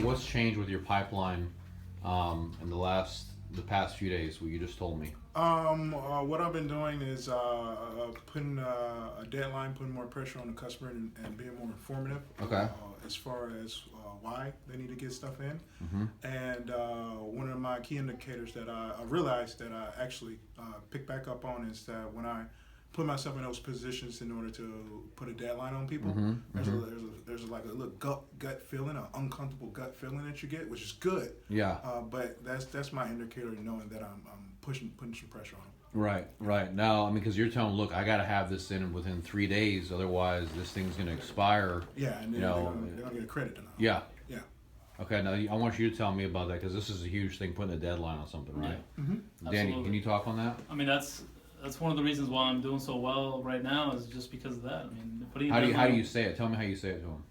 what's changed with your pipeline in the past few days? What you just told me. What I've been doing is putting a deadline, putting more pressure on the customer, and being more informative. Okay. As far as why they need to get stuff in. Mm-hmm. And one of my key indicators that I realized that I actually pick back up on is that when I put myself in those positions in order to put a deadline on people, Mm-hmm. there's like a little gut feeling, an uncomfortable gut feeling that you get, which is good. Yeah. But that's my indicator knowing that I'm putting some pressure on them. Right. Now, I mean, because you're telling them, look, I got to have this in within 3 days, otherwise this thing's going to expire. Yeah, and then they're gonna get a credit denial. Yeah. Yeah. Okay, now I want you to tell me about that because this is a huge thing, putting a deadline on something, right? Yeah. Mm-hmm. Danny, Absolutely. can you talk on that? I mean, that's one of the reasons why I'm doing so well right now is just because of that. I mean, putting How do deadline- you say it? Tell me how you say it to them.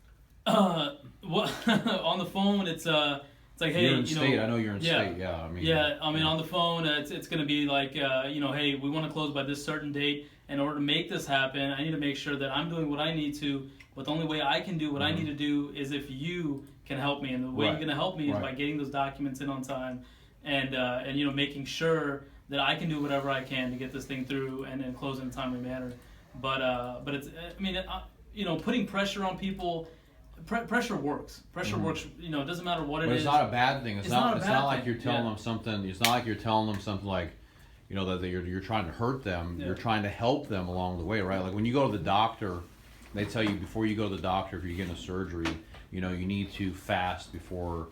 What on the phone? It's like, hey, You're in you state. know, I know you're in yeah. state. Yeah, I mean. Yeah, I mean, on the phone, it's going to be like, you know, hey, we want to close by this certain date. In order to make this happen, I need to make sure that I'm doing what I need to. But the only way I can do what I need to do is if you can help me. And the way Right. you're going to help me is Right. by getting those documents in on time, and you know, making sure that I can do whatever I can to get this thing through and close in a timely manner. But it's, I mean, you know, putting pressure on people. Pressure works. Pressure works. You know, it doesn't matter what it But is. it's not a bad thing. It's not. a It's bad not like thing. you're telling Yeah. them something. It's not like you're telling them something like, you know, that you're trying to hurt them. Yeah. You're trying to help them along the way, right? Like when you go to the doctor, they tell you before you go to the doctor if you're getting a surgery, you know, you need to fast before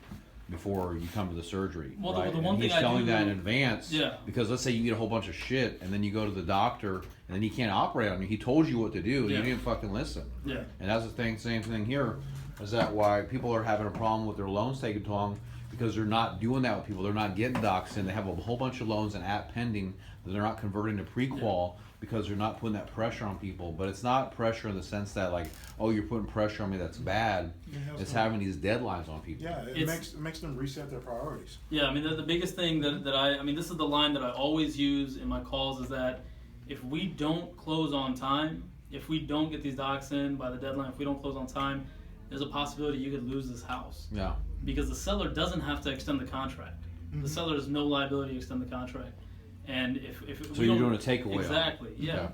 you come to the surgery. Well, right? the one and thing he's I telling do- that in advance. Yeah. Because let's say you get a whole bunch of shit and then you go to the doctor and then he can't operate on you. He told you what to do. And Yeah. you didn't fucking listen. Yeah. And that's the thing. Same thing here. Is that why people are having a problem with their loans taking too long? Because they're not doing that with people. They're not getting docs in. They have a whole bunch of loans and app pending that they're not converting to pre-qual because they're not putting that pressure on people. But it's not pressure in the sense that like, oh, you're putting pressure on me. That's bad. It's having these deadlines on people. Yeah, it makes them reset their priorities. Yeah, I mean, the biggest thing that I mean, this is the line that I always use in my calls is that if we don't close on time, if we don't get these docs in by the deadline, if we don't close on time, there's a possibility you could lose this house. Yeah. Because the seller doesn't have to extend the contract. Mm-hmm. The seller has no liability to extend the contract. And if So we you're don't- doing a takeaway on it. Exactly, yeah. Okay.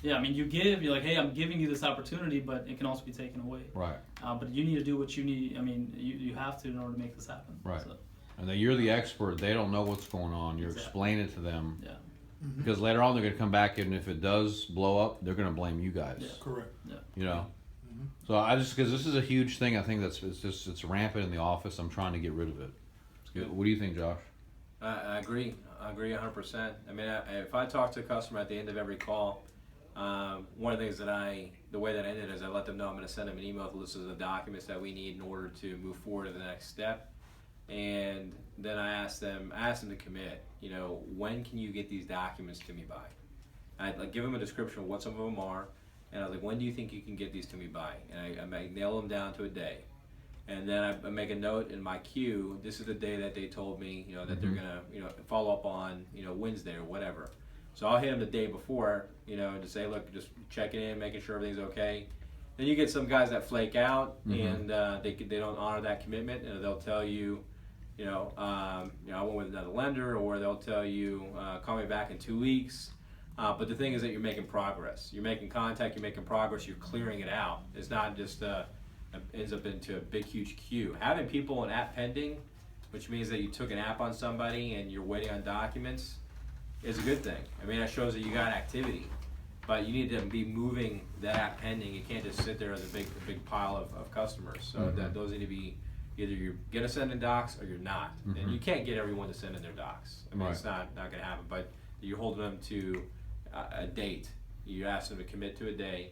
Yeah, I mean, you're like, hey, I'm giving you this opportunity, but it can also be taken away. Right. But you need to do what you need. I mean, you have to in order to make this happen. Right. So, And then you're the expert. They don't know what's going on. You're Exactly. explaining it to them. yeah. Because later on they're going to come back and if it does blow up, they're going to blame you guys. Yeah. Correct. You know. Mhm. So I just because this is a huge thing. I think it's rampant in the office. I'm trying to get rid of it. It's good. What do you think, Josh? I agree. I agree 100%. I mean, if I talk to a customer at the end of every call, one of the things the way that I ended is I let them know I'm going to send them an email with a list of the documents that we need in order to move forward to the next step. And then I asked them to commit. You know, when can you get these documents to me by? I'd like give them a description of what some of them are, and I was like, when do you think you can get these to me by? And I might nail them down to a day. And then I make a note in my queue. This is the day that they told me, you know, that they're gonna, you know, follow up on, you know, Wednesday or whatever. So I'll hit them the day before, you know, to say, look, just checking in, making sure everything's okay. Then you get some guys that flake out and they don't honor that commitment, and they'll tell you, you know, I went with another lender, or they'll tell you, call me back in 2 weeks. But the thing is that you're making progress. You're making contact. You're making progress. You're clearing it out. It's not just ends up into a big, huge queue. Having people in app pending, which means that you took an app on somebody and you're waiting on documents, is a good thing. I mean, that shows that you got activity. But you need to be moving that app pending. You can't just sit there as a big pile of customers. So that those need to be either you're gonna send in docs or you're not. And you can't get everyone to send in their docs. I mean, it's not gonna happen. But you're holding them to a date. You ask them to commit to a day,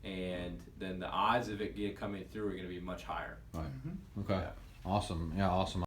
and then the odds of it coming through are going to be much higher. Right. Okay. Yeah. Awesome. Yeah. Awesome.